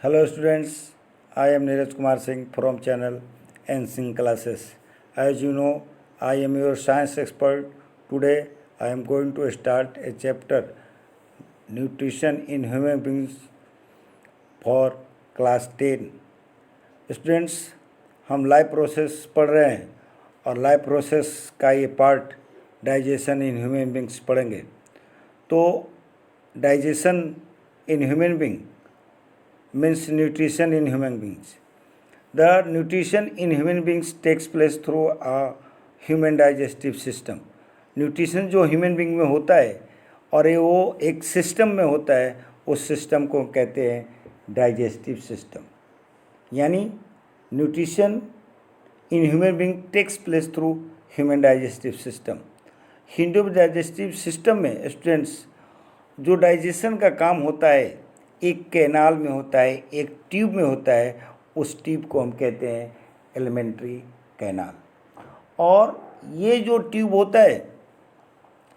Hello students, I am Neeraj Kumar Singh from channel N Singh Classes. As you know, I am your science expert. Today I am going to start a chapter Nutrition in Human Beings for class 10. Students, हम life process पढ़ रहे हैं और life process का ये part digestion in human beings पढ़ेंगे। तो digestion in human being means nutrition in human beings. The nutrition in human beings takes place through a human digestive system. Nutrition जो human being में होता है और ये वो एक सिस्टम में होता है, उस सिस्टम को कहते हैं डाइजेस्टिव सिस्टम। यानी nutrition in human being takes place through human digestive system. Human digestive system में स्टूडेंट्स जो डाइजेशन का काम होता है एक कैनाल में होता है, एक ट्यूब में होता है, उस ट्यूब को हम कहते हैं एलिमेंट्री कैनाल। और ये जो ट्यूब होता है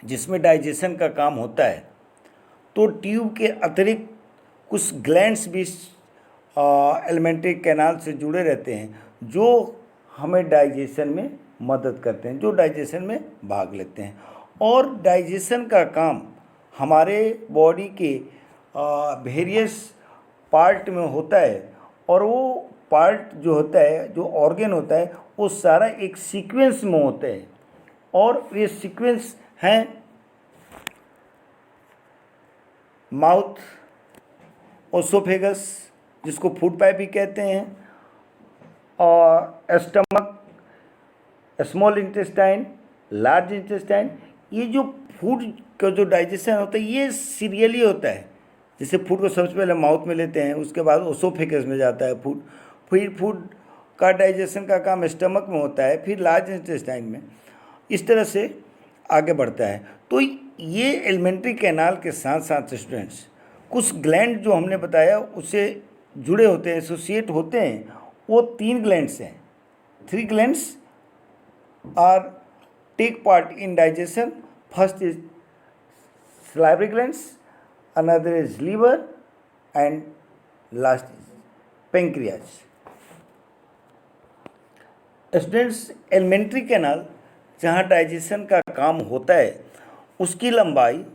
जिसमें डाइजेशन का काम होता है, तो ट्यूब के अतिरिक्त कुछ ग्लैंड्स भी एलिमेंट्री कैनाल से जुड़े रहते हैं जो हमें डाइजेशन में मदद करते हैं, जो डाइजेशन में भाग लेते हैं। और डाइजेशन का काम हमारे बॉडी के वेरियस पार्ट में होता है और वो पार्ट जो होता है, जो ऑर्गन होता है, वो सारा एक सीक्वेंस में होता है। और ये सीक्वेंस हैं माउथ, ओसोफेगस जिसको फूड पाइप भी कहते हैं, और stomach, small intestine, large intestine. ये जो फूड का जो डाइजेशन होता है ये सीरियली होता है। जैसे फूड को सबसे पहले माउथ में लेते हैं, उसके बाद ओसोफेगस में जाता है फूड, फिर फूड का डाइजेशन का काम स्टमक में होता है, फिर लार्ज इंटेस्टाइन में, इस तरह से आगे बढ़ता है। तो ये एलिमेंट्री कैनाल के साथ साथ स्टूडेंट्स कुछ ग्लैंड जो हमने बताया उससे जुड़े होते हैं, एसोसिएट होते हैं। वो 3 ग्लैंड्स हैं। 3 glands are take part in digestion. First is salivary glands, another is liver, and last is pancreas. Students, alimentary canal जहाँ डाइजेशन का काम होता है उसकी लंबाई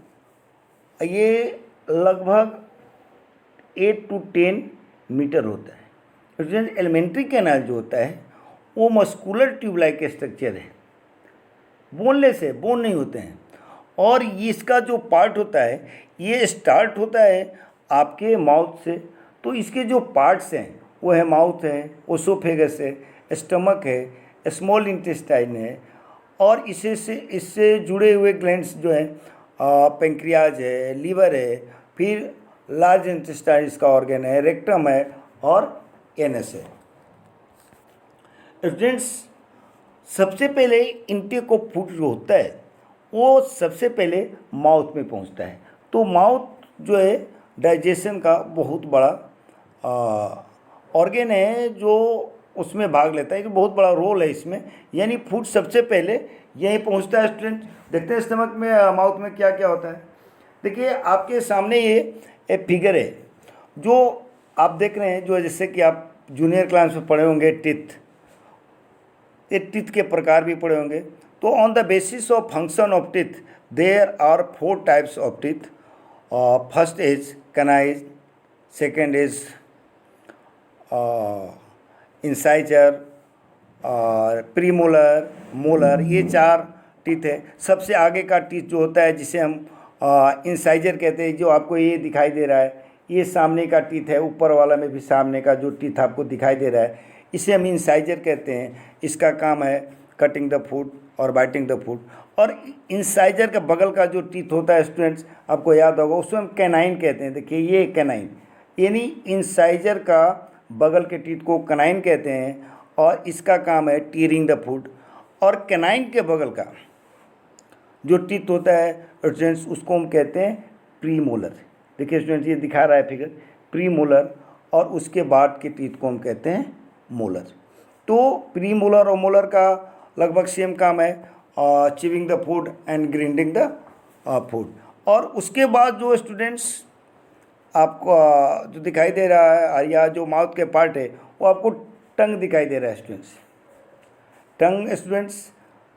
ये लगभग 8 to 10 मीटर होता है। स्टूडेंट्स, एलिमेंट्री कैनाल जो होता है वो मस्कुलर ट्यूब लाइक स्ट्रक्चर है, बोनलेस है, बोन नहीं होते हैं। और इसका जो पार्ट होता है ये स्टार्ट होता है आपके माउथ से। तो इसके जो पार्ट्स हैं वो है माउथ है, ओसोफेगस है, स्टमक है, स्मॉल इंटेस्टाइन है, और इससे जुड़े हुए ग्लैंड्स जो हैं पेंक्रियाज है, लीवर है, फिर लार्ज इंटेस्टाइन इसका ऑर्गन है, रेक्टम है, और एनस है। स्टूडेंट्स, सबसे पहले इनटेक ऑफ फूड जो होता है वो सबसे पहले माउथ में पहुंचता है। तो माउथ जो है डाइजेशन का बहुत बड़ा ऑर्गन है जो उसमें भाग लेता है, कि बहुत बड़ा रोल है इसमें। यानी फूड सबसे पहले यहीं पहुंचता है। स्टूडेंट देखते हैं स्टमक में, माउथ में क्या क्या होता है। देखिए आपके सामने ये एक फिगर है जो आप देख रहे हैं, जो जैसे कि आप जूनियर क्लास में पढ़े होंगे टीथ, ये टीथ के प्रकार भी पढ़े होंगे। तो on the basis of function of teeth there are 4 types of teeth. First is canine, second is incisor, और प्रीमोलर, मोलर, ये 4 टीथ है। सबसे आगे का टीथ जो होता है जिसे हम इंसाइजर कहते हैं, जो आपको ये दिखाई दे रहा है, ये सामने का टीथ है। ऊपर वाला में भी सामने का जो टीथ आपको दिखाई दे रहा है इसे हम इंसाइजर कहते हैं। इसका काम है कटिंग द फूड और बाइटिंग द फूड। और इंसाइजर के बगल का जो टीथ होता है स्टूडेंट्स, आपको याद होगा, उसको हम कैनाइन कहते हैं। देखिए ये कैनाइन, यानी इंसाइजर का बगल के टीथ को कैनाइन कहते हैं, और इसका काम है टीयरिंग द फूड। और कैनाइन के बगल का जो टीथ होता है स्टूडेंट्स उसको हम कहते हैं प्रीमोलर। देखिए स्टूडेंट्स ये दिखा रहा है फिगर, प्रीमोलर, और उसके बाद के टीथ को हम कहते हैं मोलर। तो प्रीमोलर और मोलर का लगभग सेम काम है, chewing the food and grinding the food. और उसके बाद जो स्टूडेंट्स आपको जो दिखाई दे रहा है या जो माउथ के पार्ट है वो आपको टंग दिखाई दे रहा है स्टूडेंट्स। टंग स्टूडेंट्स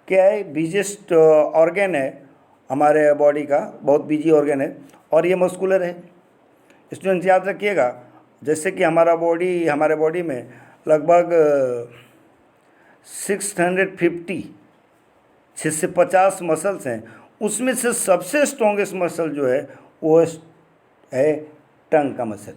क्या है, बिजीएस्ट ऑर्गन है हमारे बॉडी का, बहुत बिजी ऑर्गन है और ये मस्कुलर है। स्टूडेंट्स याद रखिएगा, जैसे कि हमारे बॉडी में लगभग 650 मसल्स हैं, उसमें से सबसे स्ट्रॉन्गेस्ट मसल जो है वो है टंग का मसल।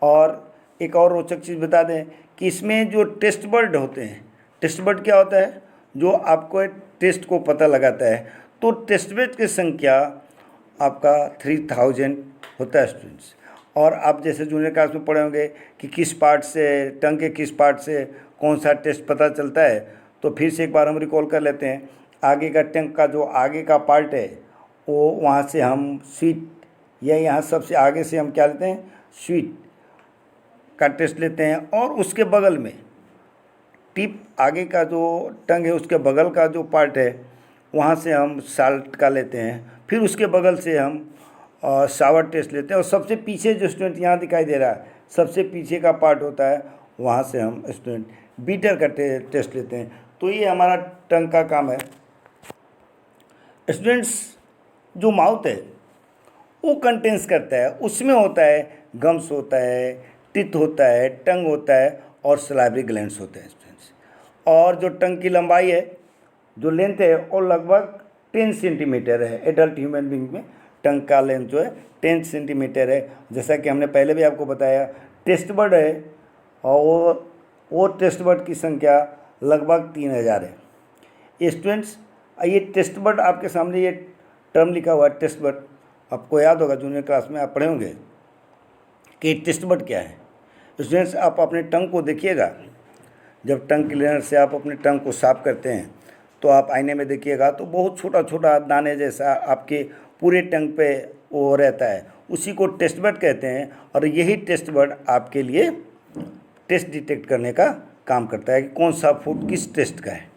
और एक और रोचक चीज़ बता दें कि इसमें जो टेस्ट बर्ड होते हैं, टेस्ट बर्ड क्या होता है, जो आपको टेस्ट को पता लगाता है, तो टेस्ट बर्ड की संख्या आपका 3000 होता है स्टूडेंट्स। और आप जैसे जूनियर क्लास में पढ़े होंगे कि किस पार्ट से, टंग के किस पार्ट से कौन सा टेस्ट पता चलता है, तो फिर से एक बार हम रिकॉल कर लेते हैं। आगे का टंग का जो आगे का पार्ट है वो वहाँ से हम स्वीट, या यहाँ सबसे आगे से हम क्या लेते हैं, स्वीट का टेस्ट लेते हैं। और उसके बगल में टिप, आगे का जो टंग है उसके बगल का जो पार्ट है वहाँ से हम साल्ट का लेते हैं। फिर उसके बगल से हम सावर टेस्ट लेते हैं। और सबसे पीछे जो स्टूडेंट यहाँ दिखाई दे रहा है, सबसे पीछे का पार्ट होता है, वहाँ से हम स्टूडेंट बीटर का टेस्ट लेते हैं। तो ये हमारा टंग का काम है स्टूडेंट्स। जो माउथ है वो कंटेंस करता है, उसमें होता है गम्स होता है, टिथ होता है, टंग होता है और सलाइवरी ग्लैंड्स होते हैं स्टूडेंट्स। और जो टंग की लंबाई है, जो लेंथ है, वो लगभग 10 सेंटीमीटर है। एडल्ट ह्यूमन बींग में टंग का लेंथ जो है 10 सेंटीमीटर है। जैसा कि हमने पहले भी आपको बताया, टेस्ट बर्ड है और वो टेस्ट बर्ड की संख्या लगभग 3000 है। ये स्टूडेंट्स, ये टेस्ट बर्ड आपके सामने ये टर्म लिखा हुआ है टेस्ट बर्ड, आपको याद होगा जूनियर क्लास में आप पढ़े होंगे कि टेस्ट बर्ड क्या है। स्टूडेंट्स आप अपने टंग को देखिएगा, जब टंग क्लीनर से आप अपने टंग को साफ करते हैं तो आप आईने में देखिएगा तो बहुत छोटा छोटा दाने जैसा आपके पूरे टंग पे वो रहता है, उसी को टेस्ट बर्ड कहते हैं। और यही टेस्ट बर्ड आपके लिए टेस्ट डिटेक्ट करने का काम करता है कि कौन सा फूड किस टेस्ट का है।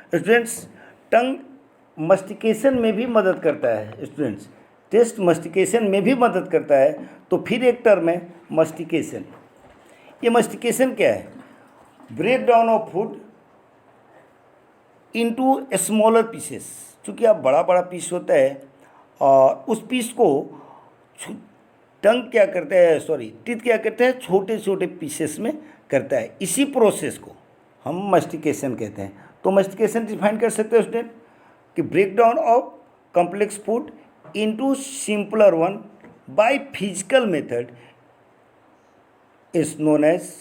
स्टूडेंट्स टंग मस्टिकेशन में भी मदद करता है स्टूडेंट्स, टेस्ट मस्टिकेशन में भी मदद करता है। तो फिर एक टर्म है मस्टिकेशन। ये मस्टिकेशन क्या है, break down of food into smaller pieces. चूँकि आप बड़ा बड़ा पीस होता है और उस पीस को टंग क्या करता है, टीथ क्या करता है, छोटे छोटे पीसेस में करता है। इसी प्रोसेस को हम मस्टिकेशन कहते हैं। तो मस्टिकेशन डिफाइन कर सकते हैं स्टूडेंट कि break down of complex food into simpler one by physical method is known as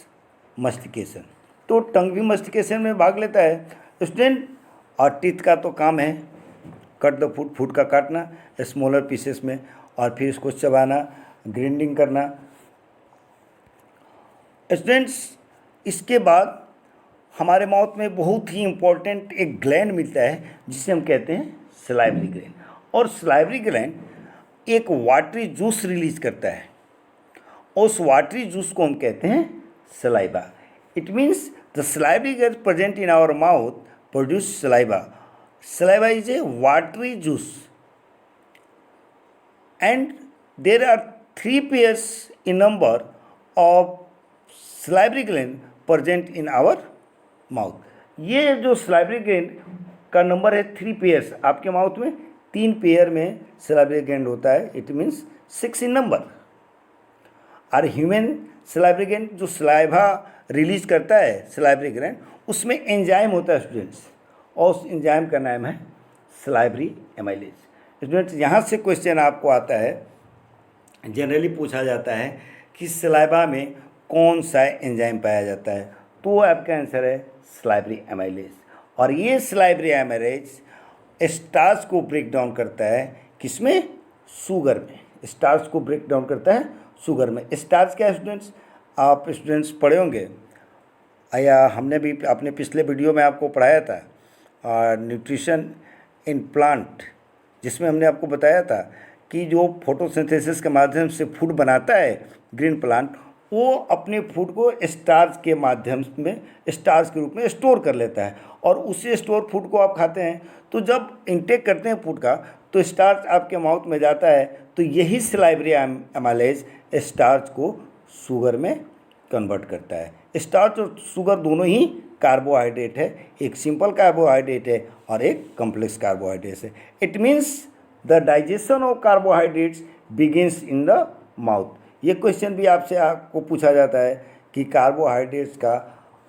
mastication. तो टंग भी मस्टिकेशन में भाग लेता है स्टूडेंट। और टीथ का तो काम है कट द फूड, फूड का काटना स्मॉलर पीसेस में और फिर इसको चबाना, ग्राइंडिंग करना। स्टूडेंट्स इसके बाद हमारे माउथ में बहुत ही इम्पोर्टेंट एक ग्लैंड मिलता है जिसे हम कहते हैं सलाइवरी ग्लैंड। और सलाइवरी ग्लैंड एक वाटरी जूस रिलीज करता है, उस वाटरी जूस को हम कहते हैं saliva. It means the salivary gland present in our mouth produce saliva. Saliva is a watery juice and there are 3 pairs in number of salivary gland present in our mouth। ये जो salivary gland का number है 3 pairs, आपके mouth में 3 pair में salivary gland होता है, it means 6 in number. और ह्यूमन salivary gland जो सलाइवा रिलीज करता है salivary gland, उसमें एंजाइम होता है स्टूडेंट्स, और उस एंजाइम का नाम है salivary amylase। स्टूडेंट्स यहाँ से क्वेश्चन आपको आता है, जनरली पूछा जाता है कि सलाइवा में कौन सा एंजाइम पाया जाता है, तो आपका आंसर है सलाइवरी एमाइलेज। और ये सलाइवरी एमाइलेज स्टार्च को ब्रेक डाउन करता है, किसमें, शुगर में। स्टार्च को ब्रेक डाउन करता है शुगर में। स्टार्च क्या है स्टूडेंट्स, आप स्टूडेंट्स पढ़े होंगे या हमने भी अपने पिछले वीडियो में आपको पढ़ाया था न्यूट्रिशन इन प्लांट, जिसमें हमने आपको बताया था कि जो फोटोसिंथेसिस के माध्यम से फूड बनाता है ग्रीन प्लांट, वो अपने फूड को स्टार्च के माध्यम में, स्टार्च के रूप में स्टोर कर लेता है। और उसी स्टोर फूड को आप खाते हैं, तो जब इंटेक करते हैं फूड का, तो स्टार्च आपके माउथ में जाता है तो यही सलाइवरी एमाइलेज स्टार्च को शुगर में कन्वर्ट करता है। स्टार्च और शुगर दोनों ही कार्बोहाइड्रेट है, एक सिंपल कार्बोहाइड्रेट है और एक कॉम्प्लेक्स कार्बोहाइड्रेट है। It means the digestion of carbohydrates begins in the mouth. ये क्वेश्चन भी आपसे आपको पूछा जाता है कि कार्बोहाइड्रेट्स का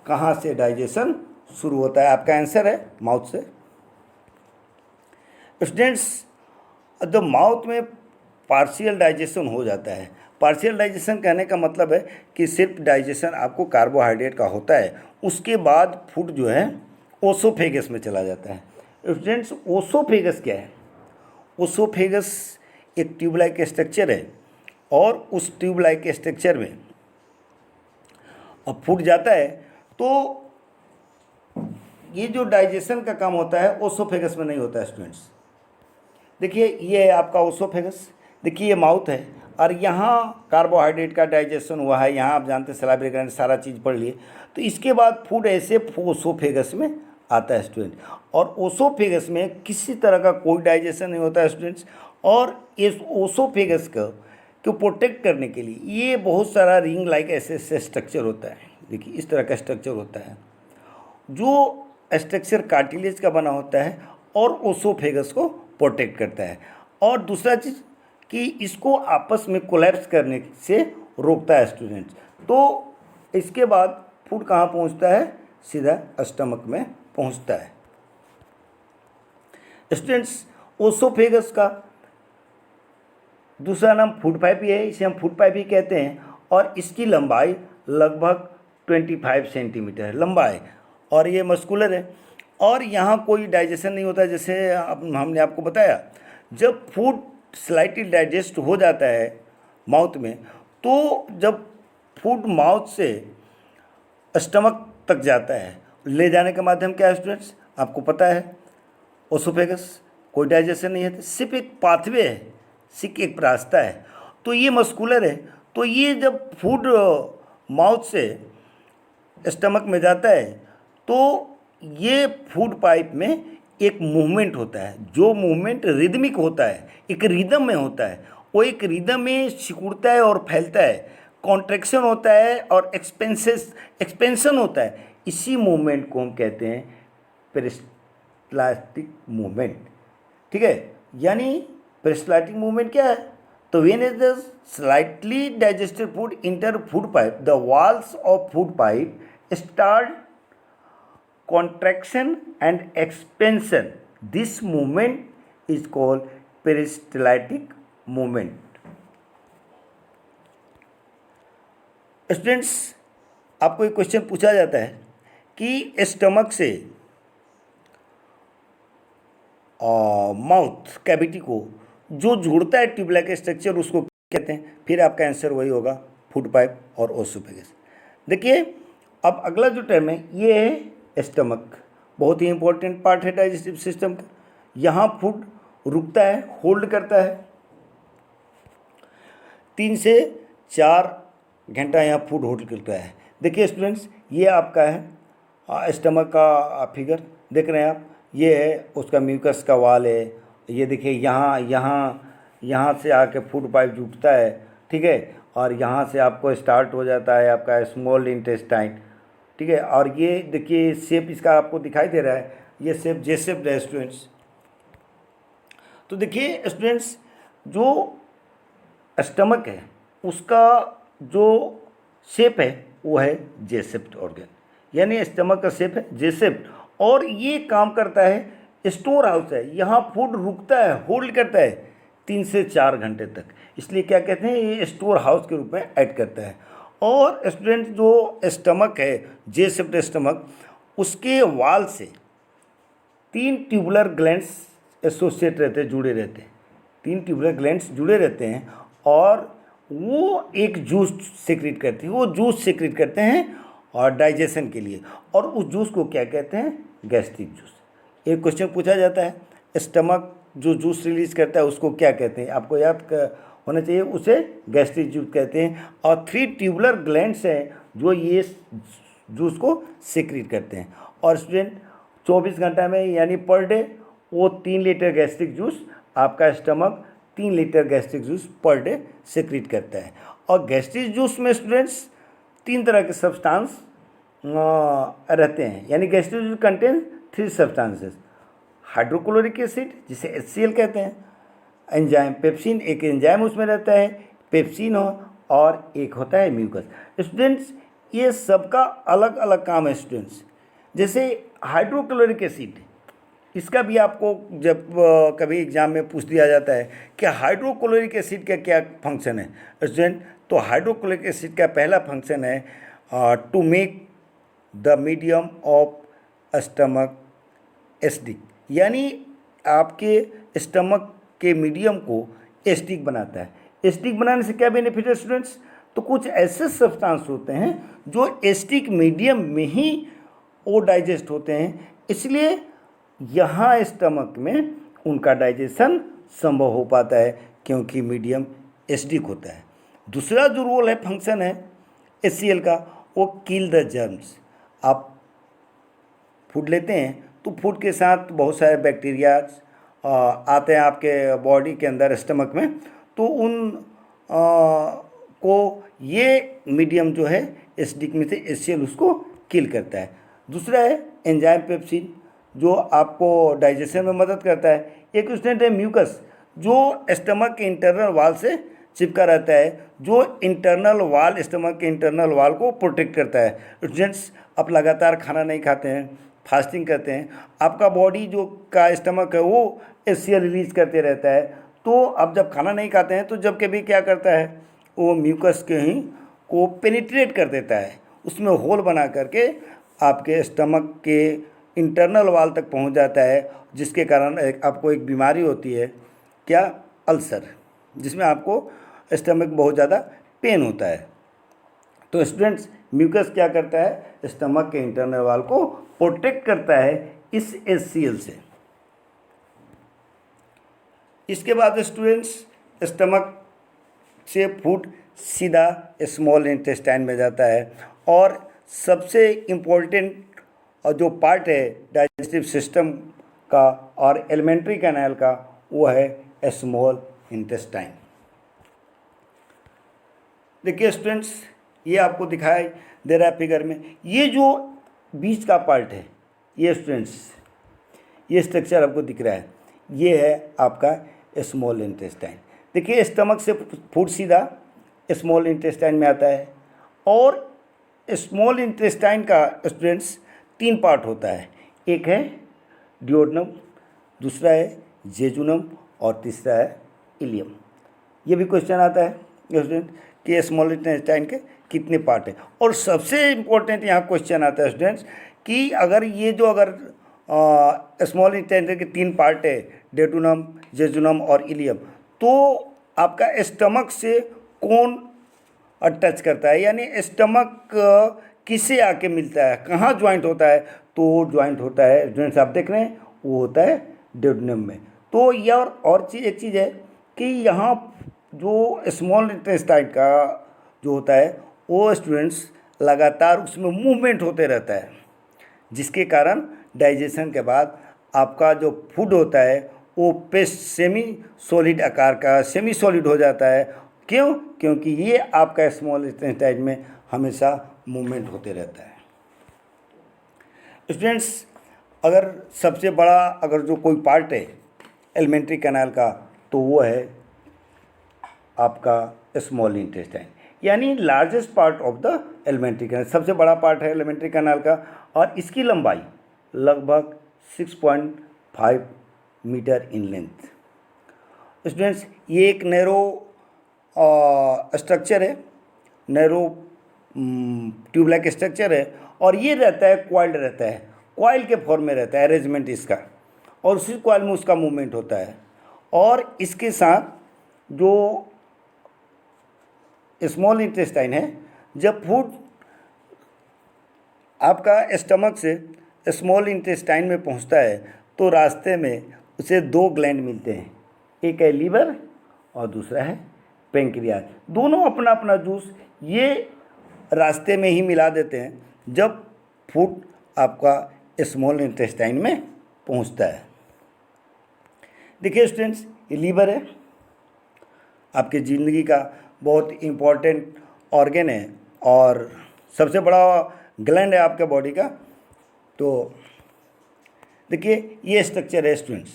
कहाँ से डाइजेशन शुरू होता है। आपका आंसर है माउथ से। स्टूडेंट्स, द माउथ में पार्शियल डाइजेशन हो जाता है। पार्शियल डाइजेशन कहने का मतलब है कि सिर्फ डाइजेशन आपको कार्बोहाइड्रेट का होता है, उसके बाद फूड जो है ओसोफेगस में चला जाता है। स्टूडेंट्स, ओसोफेगस क्या है? ओसोफेगस एक ट्यूब लाइक स्ट्रक्चर है और उस ट्यूब लाइक स्ट्रक्चर में अब फूड जाता है तो ये जो डाइजेशन का काम होता है ओसोफेगस में नहीं होता है। स्टूडेंट्स देखिए, ये है आपका ओसोफेगस, देखिए ये माउथ है और यहाँ कार्बोहाइड्रेट का डाइजेशन हुआ है, यहाँ आप जानते हैं सलाइवरी ग्लैंड सारा चीज़ पढ़ लिए। तो इसके बाद फूड ऐसे ओसोफेगस में आता है स्टूडेंट, और ओसोफेगस में किसी तरह का कोई डाइजेशन नहीं होता है स्टूडेंट्स। और इस ओसोफेगस को प्रोटेक्ट करने के लिए ये बहुत सारा रिंग लाइक ऐसे स्ट्रक्चर होता है। देखिए इस तरह का स्ट्रक्चर होता है जो स्ट्रक्चर कार्टिलेज का बना होता है और ओसोफेगस को प्रोटेक्ट करता है। और दूसरा चीज़ कि इसको आपस में कोलैप्स करने से रोकता है स्टूडेंट्स। तो इसके बाद फूड कहाँ पहुँचता है? सीधा स्टमक में पहुँचता है। स्टूडेंट्स, ओसोफेगस का दूसरा नाम फूड पाइप ही है, इसे हम फूड पाइप ही कहते हैं। और इसकी लंबाई लगभग 25 सेंटीमीटर है लंबा है, और ये मस्कुलर है और यहाँ कोई डाइजेशन नहीं होता। जैसे हमने आपको बताया, जब फूड स्लाइटली डाइजेस्ट हो जाता है माउथ में, तो जब फूड माउथ से स्टमक तक जाता है, ले जाने का माध्यम क्या है स्टूडेंट्स? आपको पता है ओसोफेगस, कोई डाइजेशन नहीं है, सिर्फ एक पाथवे है, सिर्फ एक रास्ता है। तो ये मस्कुलर है, तो ये जब फूड माउथ से स्टमक में जाता है तो ये फूड पाइप में एक मूवमेंट होता है, जो मूवमेंट रिदमिक होता है, एक रिदम में होता है। वो एक रिदम में सिकुड़ता है और फैलता है, कॉन्ट्रैक्शन होता है और एक्सपेंशन होता है। इसी मूवमेंट को हम कहते हैं पेरिस्टाल्टिक मूवमेंट। ठीक है, यानी पेरिस्टाल्टिक मूवमेंट क्या है? तो when is the slightly digested food inter food pipe, the walls of food pipe start contraction and expansion. This movement is called peristaltic movement. Students, आपको एक क्वेश्चन पूछा जाता है कि स्टमक से माउथ कैविटी को जो जोड़ता है ट्यूब लाइक स्ट्रक्चर, उसको कहते हैं। फिर आपका आंसर वही होगा, फूड पाइप और ओसोफेगस। देखिए अब अगला जो टर्म है ये है स्टमक, बहुत ही इंपॉर्टेंट पार्ट है डाइजेस्टिव सिस्टम का। यहाँ फूड रुकता है, होल्ड करता है 3 से 4 घंटा, यहाँ फूड होल्ड करता है। देखिए स्टूडेंट्स, ये आपका है स्टमक का फिगर देख रहे हैं आप, ये है उसका म्यूकस का वाल है। ये देखिए यहाँ से आके फूड पाइप जुटता है, ठीक है, और यहाँ से आपको स्टार्ट हो जाता है आपका स्मॉल इंटेस्टाइन, ठीक है। और ये देखिए शेप इसका आपको दिखाई दे रहा है, ये शेप जे शेप है स्टूडेंट्स। तो देखिए स्टूडेंट्स, जो स्टमक है उसका जो शेप है वो है जे शेप्ड ऑर्गन, यानी स्टमक का शेप है जे शेप्ड। और ये काम करता है स्टोर हाउस है, यहाँ फूड रुकता है, होल्ड करता है 3 से 4 घंटे तक, इसलिए क्या कहते हैं, ये स्टोर हाउस के रूप में ऐड करता है। और स्टूडेंट जो स्टमक है जे शेप्ड स्टमक, उसके वाल से 3 ट्यूबुलर ग्लैंड्स एसोसिएट रहते हैं, जुड़े रहते हैं, 3 ट्यूबुलर ग्लैंड्स जुड़े रहते हैं और वो एक जूस सेक्रेट करती है, वो जूस सेक्रेट करते हैं और डाइजेशन के लिए, और उस जूस को क्या कहते हैं, गैस्ट्रिक जूस। एक क्वेश्चन पूछा जाता है, स्टमक जो जूस रिलीज करता है उसको क्या कहते हैं, आपको याद होना चाहिए, उसे गैस्ट्रिक जूस कहते हैं। और 3 ट्यूबुलर ग्लैंड्स हैं जो ये जूस को सेक्रेट करते हैं। और स्टूडेंट 24 घंटा में यानी पर डे वो 3 लीटर गैस्ट्रिक जूस आपका stomach 3 litre gastric juice per day secrete करता है। और गैस्ट्रिक जूस में स्टूडेंट्स 3 तरह के सब्सटेंस रहते हैं, यानी gastric juice contain 3 substances. Hydrochloric acid जिसे HCl कहते हैं, एंजाइम पेप्सिन, एक एंजाइम उसमें रहता है पेप्सिन और एक होता है म्यूकस। स्टूडेंट्स ये सबका अलग अलग काम है स्टूडेंट्स। जैसे हाइड्रोक्लोरिक एसिड, इसका भी आपको जब कभी एग्जाम में पूछ दिया जाता है कि हाइड्रोक्लोरिक एसिड का क्या फंक्शन है स्टूडेंट, तो हाइड्रोक्लोरिक एसिड का पहला फंक्शन है to make the medium of stomach acidic, यानी आपके स्टमक के मीडियम को एसिडिक बनाता है। एसिडिक बनाने से क्या बेनिफिट है स्टूडेंट्स, तो कुछ ऐसे सब्सटेंस होते हैं जो एसिडिक मीडियम में ही वो डाइजेस्ट होते हैं, इसलिए यहाँ स्टमक में उनका डाइजेशन संभव हो पाता है क्योंकि मीडियम एसिडिक होता है। दूसरा जो रोल है, फंक्शन है HCl का, वो किल द जर्म्स। आप फूड लेते हैं तो फूड के साथ बहुत सारे बैक्टीरिया आते हैं आपके बॉडी के अंदर स्टमक में, तो उन को ये मीडियम जो है एसिडिक में से HCl उसको किल करता है। दूसरा है एंजाइम पेप्सिन जो आपको डाइजेशन में मदद करता है। एक स्टूडेंट है म्यूकस जो स्टमक के इंटरनल वाल से चिपका रहता है, जो इंटरनल वाल स्टमक के इंटरनल वाल को प्रोटेक्ट करता है। स्टूडेंट्स आप लगातार खाना नहीं खाते हैं, फास्टिंग करते हैं, आपका बॉडी जो का स्टमक है वो HCl रिलीज करते रहता है, तो आप जब खाना नहीं खाते हैं तो जब कभी क्या करता है वो म्यूकस के ही को पेनिट्रेट कर देता है, उसमें होल बना करके आपके स्टमक के इंटरनल वाल तक पहुंच जाता है, जिसके कारण आपको एक बीमारी होती है, क्या, अल्सर, जिसमें आपको स्टमक बहुत ज़्यादा पेन होता है। तो स्टूडेंट्स म्यूकस क्या करता है, स्टमक के इंटरनल वाल को प्रोटेक्ट करता है इस HCl से। इसके बाद स्टूडेंट्स स्टमक से फूड सीधा स्मॉल इंटेस्टाइन में जाता है, और सबसे इम्पोर्टेंट और जो पार्ट है डाइजेस्टिव सिस्टम का और एलिमेंट्री कैनाल का वो है स्मॉल इंटेस्टाइन। देखिए स्टूडेंट्स ये आपको दिखाई दे रहा है फिगर में, ये जो बीच का पार्ट है ये स्टूडेंट्स ये स्ट्रक्चर आपको दिख रहा है, ये है आपका स्मॉल इंटेस्टाइन। देखिए स्टमक से फूड सीधा स्मॉल इंटेस्टाइन में आता है, और स्मॉल इंटेस्टाइन का स्टूडेंट्स 3 पार्ट होता है, एक है डिओडनम, दूसरा है जेजुनम और तीसरा है इलियम। ये भी क्वेश्चन आता है स्टूडेंट कि स्मॉल इंटेस्टाइन के कितने पार्ट हैं, और सबसे इम्पोर्टेंट यहाँ क्वेश्चन आता है स्टूडेंट्स कि अगर ये जो अगर स्मॉल इंटेस्टाइन के 3 पार्ट है डेटुनम, जेजुनम और इलियम, तो आपका स्टमक से कौन टच करता है, यानी स्टमक किसे आके मिलता है, कहाँ ज्वाइंट होता है, तो ज्वाइंट होता है स्टूडेंट्स आप देख रहे हैं वो होता है डेडुनम में। तो यह और चीज़ एक चीज़ है कि यहाँ जो स्मॉल इंटेस्टाइन का जो होता है वो स्टूडेंट्स लगातार उसमें मूवमेंट होते रहता है, जिसके कारण डाइजेशन के बाद आपका जो फूड होता है वो पेस्ट सेमी सॉलिड आकार का सेमी सॉलिड हो जाता है। क्यों? क्योंकि ये आपका स्मॉल इंटेस्टाइन में हमेशा मूवमेंट होते रहता है। स्टूडेंट्स अगर सबसे बड़ा अगर जो कोई पार्ट है एलिमेंट्री कैनाल का, तो वो है आपका स्मॉल इंटेस्टाइन, यानी largest part of the alimentary canal, सबसे बड़ा पार्ट है एलिमेंट्री कैनाल का, और इसकी लंबाई लगभग 6.5 मीटर इन लेंथ। स्टूडेंट्स ये एक नैरो स्ट्रक्चर है, नैरो ट्यूबलाइक स्ट्रक्चर है, और ये रहता है कॉइल्ड रहता है, कॉइल के फॉर्म में रहता है अरेंजमेंट इसका, और उसी कॉइल में उसका मूवमेंट होता है। और इसके साथ जो स्मॉल इंटेस्टाइन है, जब फूड आपका स्टमक से स्मॉल इंटेस्टाइन में पहुंचता है तो रास्ते में उसे 2 ग्लैंड मिलते हैं, एक है लीवर और दूसरा है पेंक्रियाज। दोनों अपना अपना जूस ये रास्ते में ही मिला देते हैं जब फूड आपका स्मॉल इंटेस्टाइन में पहुंचता है। देखिए स्टूडेंट्स ये लीवर है, आपकी ज़िंदगी का बहुत इम्पोर्टेंट ऑर्गन है और सबसे बड़ा ग्लैंड है आपके बॉडी का। तो देखिए ये स्ट्रक्चर है स्टूडेंट्स,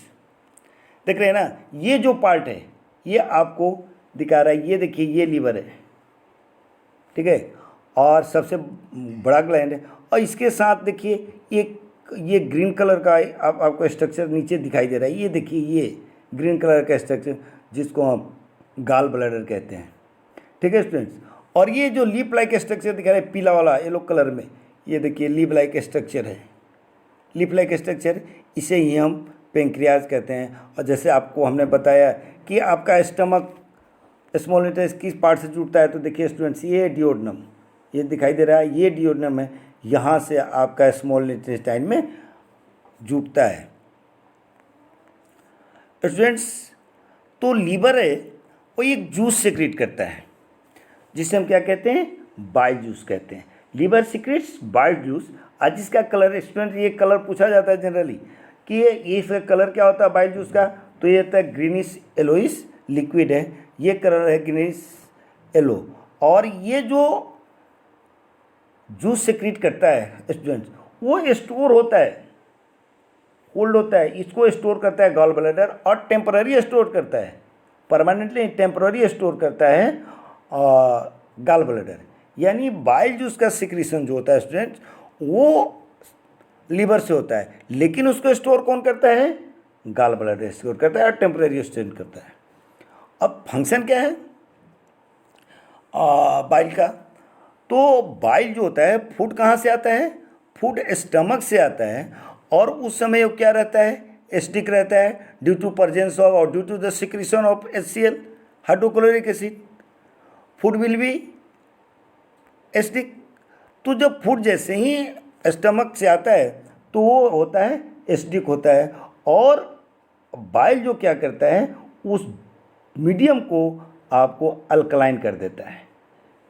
देख रहे हैं ना, ये जो पार्ट है ये आपको दिखा रहा है, ये देखिए ये लीवर है, ठीक है, और सबसे बड़ा ग्लैंड है। और इसके साथ देखिए ये ग्रीन कलर का आपको स्ट्रक्चर नीचे दिखाई दे रहा है, ये देखिए ये ग्रीन कलर का स्ट्रक्चर जिसको हम गॉल ब्लैडर कहते हैं, ठीक है स्टूडेंट्स। और ये जो लीप लाइक स्ट्रक्चर दिखा रहा है पीला वाला येलो कलर में, ये देखिए लीप लाइक स्ट्रक्चर है, लीप लाइक स्ट्रक्चर, इसे ही हम पेंक्रियाज कहते हैं। और जैसे आपको हमने बताया कि आपका स्टमक स्मॉल इंटेस्टाइन किस पार्ट से जुड़ता है, तो देखिए स्टूडेंट्स ये डियोडनम, ये दिखाई दे रहा है, ये डियोडनम है, यहाँ से आपका स्मॉल इंटेस्टाइन में जुड़ता है स्टूडेंट्स। तो लीवर है वो एक जूस सिक्रीट करता है जिसे हम क्या कहते हैं, बाइल जूस कहते हैं। Liver secretes bile juice. आज जिसका कलर स्टूडेंट, ये कलर पूछा जाता है जनरली कि ये इसका कलर क्या होता है बाइल जूस का, तो ये होता है ग्रीनिश येलोइश लिक्विड है, ये कलर है ग्रीनिश येलो। और ये जो जूस सिक्रीट करता है स्टूडेंट्स वो स्टोर होता है, होल्ड होता है, इसको स्टोर करता है गॉल ब्लैडर और टेम्पररी स्टोर करता है, परमानेंटली टेम्पररी स्टोर करता है गॉल ब्लैडर। यानी बाइल जूस का सिक्रीशन जो होता है स्टूडेंट्स वो लीवर से होता है, लेकिन उसको स्टोर कौन करता है, गॉल ब्लैडर स्टोर करता है और टेम्पररी स्टोर करता है। अब फंक्शन क्या है बाइल का, तो बाइल जो होता है फूड कहाँ से आता है, फूड स्टमक से आता है। और उस समय वो क्या रहता है, एसिडिक रहता है ड्यू टू प्रेजेंस ऑफ और due to the secretion of HCl hydrochloric acid, food will be acidic. तो जब फूड जैसे ही स्टमक से आता है तो वो होता है एसिडिक होता है, और बाइल जो क्या करता है उस मीडियम को आपको अल्कलाइन कर देता है।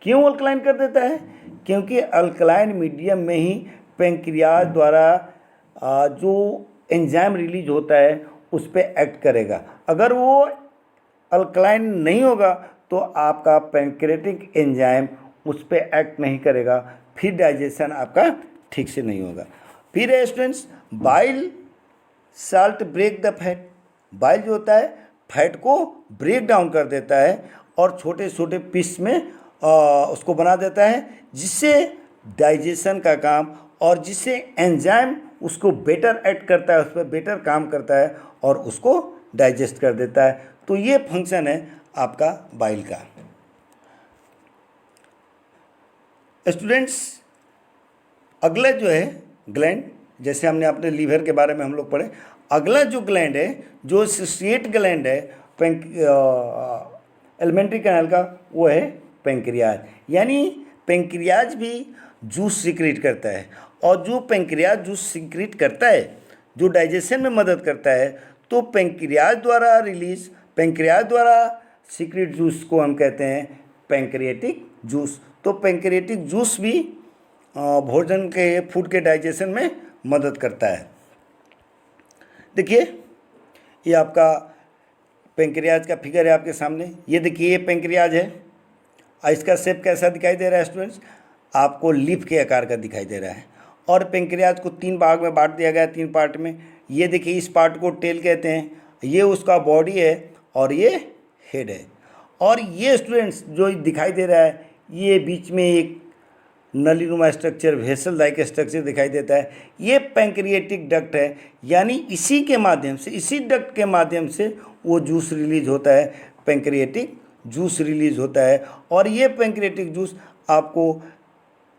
क्यों अल्कलाइन कर देता है, क्योंकि अल्कलाइन मीडियम में ही पेंक्रियाज द्वारा जो एंजाइम रिलीज होता है उस पर एक्ट करेगा। अगर वो अल्कलाइन नहीं होगा तो आपका पेंक्रेटिक एंजाइम उस पर एक्ट नहीं करेगा, फिर डाइजेशन आपका ठीक से नहीं होगा। फिर है students bile salt break the fat. Bile जो होता है फैट को ब्रेक डाउन कर देता है और छोटे छोटे पीस में उसको बना देता है, जिससे डाइजेशन का काम और जिससे एंजाइम उसको बेटर एक्ट करता है, उस पर बेटर काम करता है और उसको डाइजेस्ट कर देता है। तो ये फंक्शन है आपका बाइल का। स्टूडेंट्स अगला जो है ग्लैंड, जैसे हमने अपने लीवर के बारे में हम लोग पढ़े, अगला जो ग्लैंड है जो सेक्रिएट ग्लैंड है एलिमेंट्री कैनाल का, वो है पेंक्रियाज। यानी पेंक्रियाज भी जूस सिक्रीट करता है, और जो पेंक्रियाज जूस सिक्रीट करता है जो डाइजेशन में मदद करता है, तो पेंक्रियाज द्वारा सिक्रीट जूस को हम कहते हैं पेंक्रियाटिक जूस। तो पेंक्रियाटिक जूस भी भोजन के फूड के डाइजेशन में मदद करता है। देखिए ये आपका पेंक्रियाज का फिगर है आपके सामने, ये देखिए ये पेंक्रियाज है और इसका शेप कैसा दिखाई दे रहा है स्टूडेंट्स, आपको लीफ के आकार का दिखाई दे रहा है। और पेंक्रियाज को 3 भाग में बांट दिया गया है, 3 पार्ट में। ये देखिए इस पार्ट को टेल कहते हैं, ये उसका बॉडी है और ये हेड है। और ये स्टूडेंट्स जो दिखाई दे रहा है ये बीच में एक नलीनुमा स्ट्रक्चर वेसल लाइक स्ट्रक्चर दिखाई देता है, ये पेंक्रियाटिक डक्ट है। यानी इसी के माध्यम से, इसी डक्ट के माध्यम से वो जूस रिलीज होता है, पेंक्रियाटिक जूस रिलीज होता है। और ये पेंक्रियाटिक जूस आपको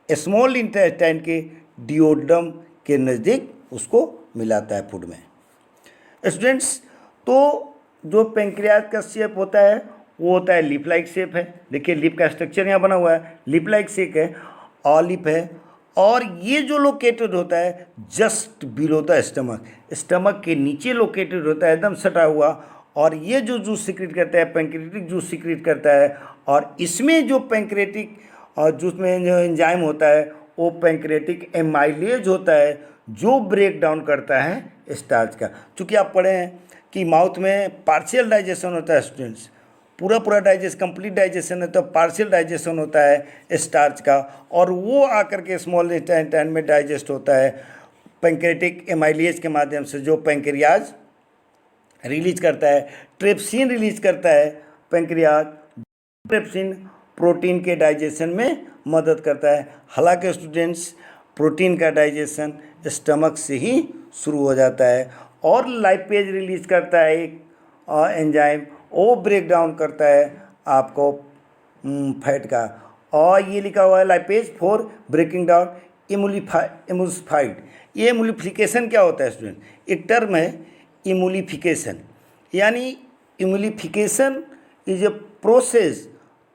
स्मॉल इंटेस्टाइन के डियोडनम के नज़दीक उसको मिलाता है फूड में। स्टूडेंट्स तो जो पेंक्रियाज का शेप होता है वो होता है लिप लाइक शेप है। देखिए लिप का स्ट्रक्चर यहाँ बना हुआ है, लिप लाइक शेप है, ऑलिप है। और ये जो लोकेटेड होता है just below the stomach, stomach के नीचे लोकेटेड होता है, एकदम सटा हुआ। और ये जो जूस सिक्रीट करता है पेंक्रियाटिक जूस सिक्रीट करता है, और इसमें जो पेंक्रियाटिक जूस में जो एंजाइम होता है वो पेंक्रियाटिक एमाइलेज होता है जो ब्रेक डाउन करता है स्टार्च का। चूँकि आप पढ़े हैं कि माउथ में पार्शियल डाइजेशन होता है स्टूडेंट्स, पूरा डाइजेस्ट कंप्लीट डाइजेशन है तो पार्शियल डाइजेशन होता है स्टार्च का, और वो आकर के स्मॉल इंटेस्टाइन में डाइजेस्ट होता है पैंक्रेटिक एमाइलेज के माध्यम से, जो पैंक्रियाज रिलीज करता है, ट्रिप्सिन रिलीज करता है पैंक्रियाज। ट्रिप्सिन प्रोटीन के डाइजेशन में मदद करता है। हालांकि स्टूडेंट्स प्रोटीन का डाइजेशन स्टमक से ही शुरू हो जाता है, और लाइपेज रिलीज करता है एक एंजाइम, वो ब्रेक डाउन करता है आपको फैट का, और ये लिखा हुआ है लाइपेज फॉर ब्रेकिंग डाउन इमूलिफाइड। ये इमूलिफिकेशन क्या होता है स्टूडेंट? एक टर्म है इमूलिफिकेशन, यानी emulsification is a process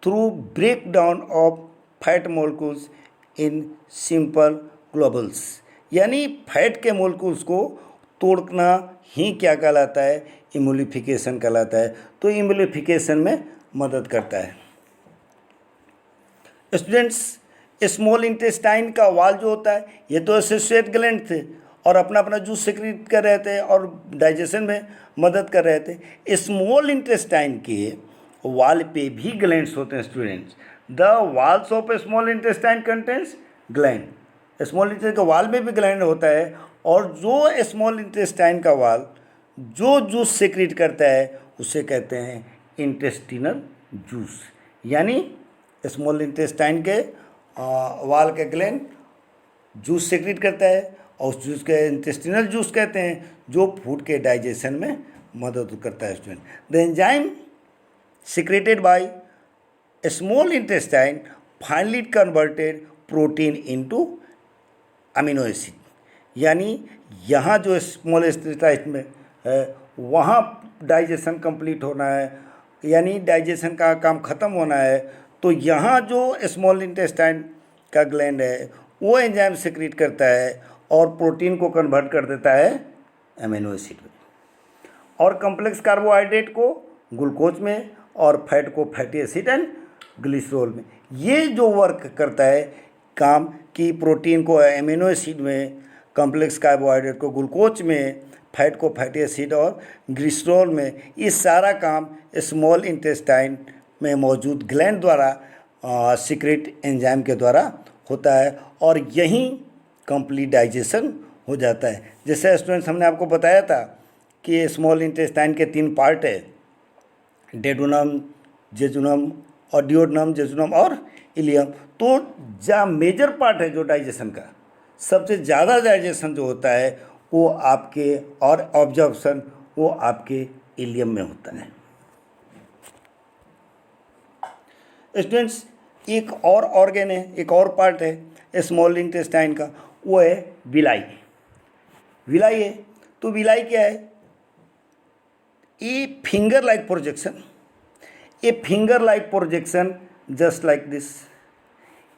through break down of fat molecules in simple globules, यानी फैट के मोलिक्यूल्स को तोड़ना ही क्या कहलाता है? इमूलिफिकेशन कहलाता है। तो इमूलिफिकेशन में मदद करता है। स्टूडेंट्स, स्मॉल इंटेस्टाइन का वाल जो होता है, ये तो एसोसिएट ग्लैंड थे और अपना अपना जूस सिक्रीट कर रहे थे और डाइजेशन में मदद कर रहे थे। स्मॉल इंटेस्टाइन के वाल पे भी ग्लैंड्स होते हैं students. The walls of small intestine contains gland. Small intestine के वाल में भी ग्लैंड होता है, और जो स्मॉल इंटेस्टाइन का वाल जो जूस सेक्रेट करता है उसे कहते हैं इंटेस्टिनल जूस। यानी स्मॉल इंटेस्टाइन के वाल के ग्लैंड जूस सेक्रेट करता है, और उस जूस के इंटेस्टिनल जूस कहते हैं, जो फूड के डाइजेशन में मदद करता है student. The enzyme secreted by a small intestine finally converted protein into amino acid। यानी यहाँ जो स्मॉल इंटेस्टाइन में है वहाँ डाइजेशन कंप्लीट होना है, यानी डाइजेशन का काम ख़त्म होना है, तो यहाँ जो स्मॉल इंटेस्टाइन का ग्लैंड है वो एंजाइम सिक्रीट करता है और प्रोटीन को कन्वर्ट कर देता है अमीनो एसिड में, और कम्प्लेक्स कार्बोहाइड्रेट को ग्लूकोज में और फैट को फैटी एसिड एंड ग्लिसरॉल में। ये जो वर्क करता है काम कि प्रोटीन को एमिनो एसिड में, कॉम्प्लेक्स कार्बोहाइड्रेट को ग्लूकोज में, फैट को फैटी एसिड और ग्लिसरॉल में, ये सारा काम स्मॉल इंटेस्टाइन में मौजूद ग्लैंड द्वारा सीक्रेट एंजाइम के द्वारा होता है, और यहीं कंप्लीट डाइजेशन हो जाता है। जैसे स्टूडेंट्स हमने आपको बताया था कि स्मॉल इंटेस्टाइन के 3 पार्ट है, डेडुनम, जेजुनम और डिओडनम, जेजुनम और इलियम। तो जो मेजर पार्ट है जो डाइजेशन का, सबसे ज़्यादा डाइजेशन जो होता है वो आपके, और ऑब्जर्प्शन वो आपके इलियम में होता है। स्टूडेंट्स, एक और ऑर्गन है, एक और पार्ट है स्मॉल इंटेस्टाइन का, वो है विलाई। विलाई है, तो विलाई क्या है? A finger-like projection just like this,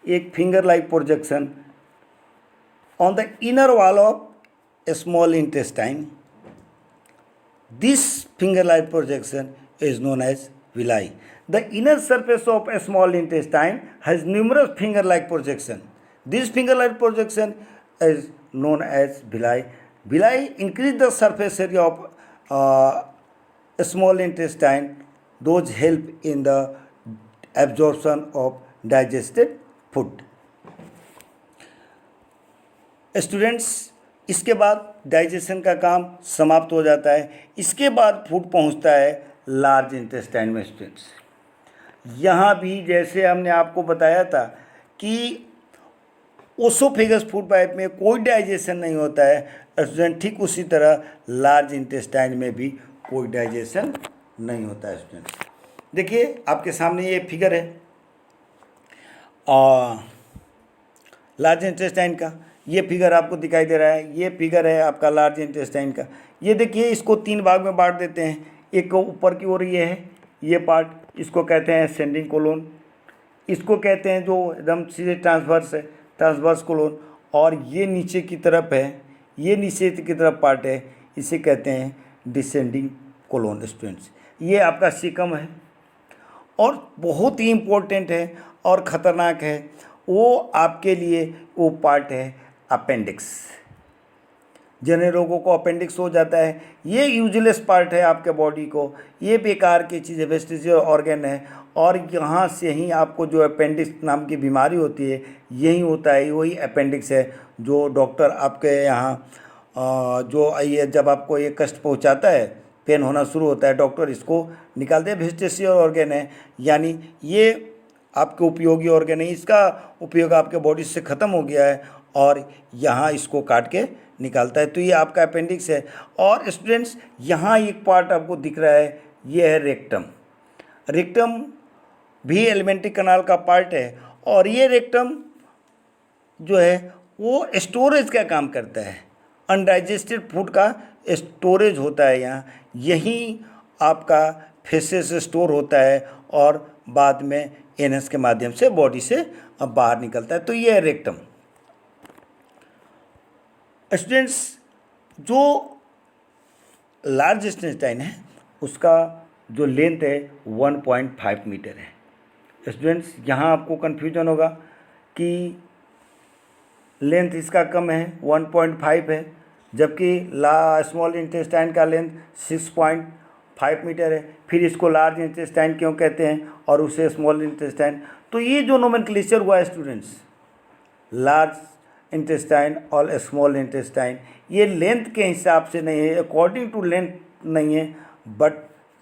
एक finger-like projection on the inner wall of a small intestine. This finger-like projection is known as villi. The inner surface of a small intestine has numerous finger-like projection. This finger-like projection is known as villi. Villi increase the surface area of small intestine, those help in the absorption of digested food. Students, इसके बाद digestion का काम समाप्त हो जाता है। इसके बाद फूड पहुंचता है लार्ज इंटेस्टाइन में। स्टूडेंट्स, यहाँ भी जैसे हमने आपको बताया था कि ओसोफेगस फूड पाइप में कोई डाइजेशन नहीं होता है स्टूडेंट, ठीक उसी तरह लार्ज इंटेस्टाइन में भी कोई डाइजेशन नहीं होता है स्टूडेंट। देखिए आपके सामने ये फिगर है लार्ज इंटेस्टाइन का, ये फिगर आपको दिखाई दे रहा है, ये फिगर है आपका लार्ज इंटेस्टाइन का। ये देखिए, इसको 3 भाग में बांट देते हैं। एक ऊपर की ओर ये है, ये पार्ट, इसको कहते हैं असेंडिंग कोलोन, इसको कहते हैं जो एकदम सीधे ट्रांसवर्स है, ट्रांसवर्स कोलोन, और ये नीचे की तरफ है, ये नीचे की तरफ पार्ट है, इसे कहते हैं डिसेंडिंग कोलोन। स्टूडेंट्स, ये आपका सीकम है, और बहुत ही इम्पोर्टेंट है और ख़तरनाक है, वो आपके लिए वो पार्ट है अपेंडिक्स। जिन्हें लोगों को अपेंडिक्स हो जाता है, ये यूजलेस पार्ट है आपके बॉडी को, ये बेकार की चीज़ है, वेस्टिजियल ऑर्गन है। और यहाँ से ही आपको जो अपेंडिक्स नाम की बीमारी होती है यही होता है, वही अपेंडिक्स है जो डॉक्टर आपके यहाँ जो ये जब आपको ये कष्ट पहुँचाता है, पेन होना शुरू होता है, डॉक्टर इसको निकालते हैं। वेस्टिजियल ऑर्गन है यानी ये आपके उपयोगी ऑर्गन है, इसका उपयोग आपके बॉडी से ख़त्म हो गया है और यहाँ इसको काट के निकालता है, तो ये आपका अपेंडिक्स है। और स्टूडेंट्स यहाँ एक पार्ट आपको दिख रहा है, ये है रेक्टम। रेक्टम भी एलिमेंट्री कनाल का पार्ट है और ये रेक्टम जो है वो स्टोरेज का काम करता है, अनडाइजेस्टेड फूड का स्टोरेज होता है यहाँ, यहीं आपका फेसेस स्टोर होता है और बाद में एनएस के माध्यम से बॉडी से बाहर निकलता है, तो ये है रेक्टम। स्टूडेंट्स जो लार्ज इंटेस्टाइन है उसका जो लेंथ है 1.5 मीटर है। स्टूडेंट्स यहाँ आपको कन्फ्यूजन होगा कि लेंथ इसका कम है 1.5 है, जबकि स्मॉल इंटेस्टाइन का लेंथ 6.5 मीटर है। फिर इसको लार्ज इंटेस्टाइन क्यों कहते हैं और उसे स्मॉल इंटेस्टाइन? तो ये जो नोमेनक्लेचर हुआ है स्टूडेंट्स, लार्ज इंटेस्टाइन और स्मॉल इंटेस्टाइन, ये लेंथ के हिसाब से नहीं है, अकॉर्डिंग टू लेंथ नहीं है, बट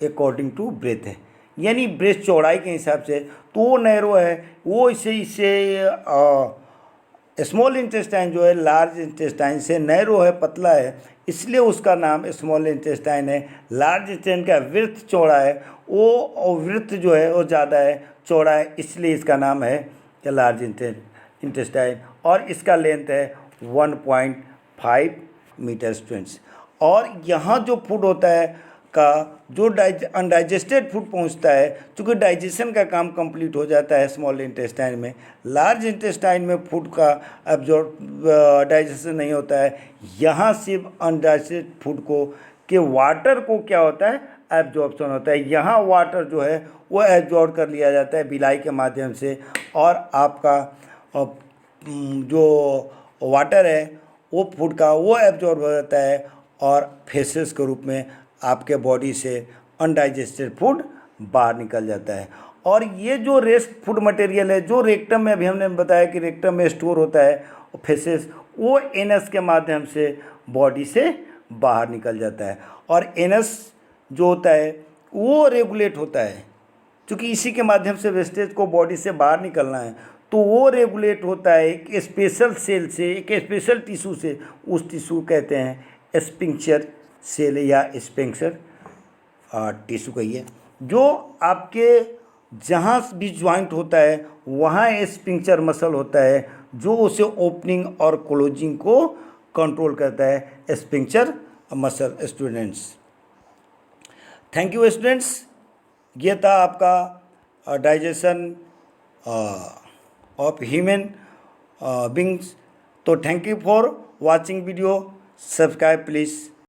अकॉर्डिंग टू ब्रेथ है, यानी ब्रेथ चौड़ाई के हिसाब से। तो वो नैरो है, वो इससे स्मॉल इंटेस्टाइन जो है लार्ज इंटेस्टाइन से नैरो है, पतला है, इसलिए उसका नाम स्मॉल इंटेस्टाइन है। लार्ज इंटेस्टाइन का विड्थ चौड़ा है, वो विड्थ जो है वो ज़्यादा है, चौड़ा है, इसलिए इसका नाम है लार्ज इंटेस्टाइन और इसका लेंथ है 1.5 मीटर स्टूडेंट्स। और यहाँ जो फूड होता है का जो अनडाइजेस्टेड फूड पहुँचता है, चूँकि डाइजेशन का काम कंप्लीट हो जाता है स्मॉल इंटेस्टाइन में, लार्ज इंटेस्टाइन में फूड का डाइजेशन नहीं होता है। यहाँ सिर्फ अनडाइजेस्टेड फूड को के वाटर को क्या होता है, एब्जॉर्प्शन होता है। यहाँ वाटर जो है वो एब्जॉर्ब कर लिया जाता है बिलाई के माध्यम से और आपका जो वाटर है वो फूड का वो एब्जॉर्ब हो जाता है और फेसेस के रूप में आपके बॉडी से अनडाइजेस्टेड फूड बाहर निकल जाता है। और ये जो रेस्ट फूड मटेरियल है जो रेक्टम में, अभी हमने बताया कि रेक्टम में स्टोर होता है, फेसेस वो एनस के माध्यम से बॉडी से बाहर निकल जाता है। और एनस जो होता है वो रेगुलेट होता है, क्योंकि इसी के माध्यम से वेस्टेज को बॉडी से बाहर निकलना है, तो वो रेगुलेट होता है एक स्पेशल सेल से, एक स्पेशल टिश्यू से। उस टिश्यू कहते हैं स्पिंक्चर सेल या स्पिंक्चर टिश्यू कहिए, जो आपके जहाँ भी ज्वाइंट होता है वहाँ स्पिंक्चर मसल होता है जो उसे ओपनिंग और क्लोजिंग को कंट्रोल करता है, sphincter muscle. Students thank you students, ये था आपका डाइजेशन ऑफ ह्यूमन बींग्स। तो thank you for watching video, subscribe please.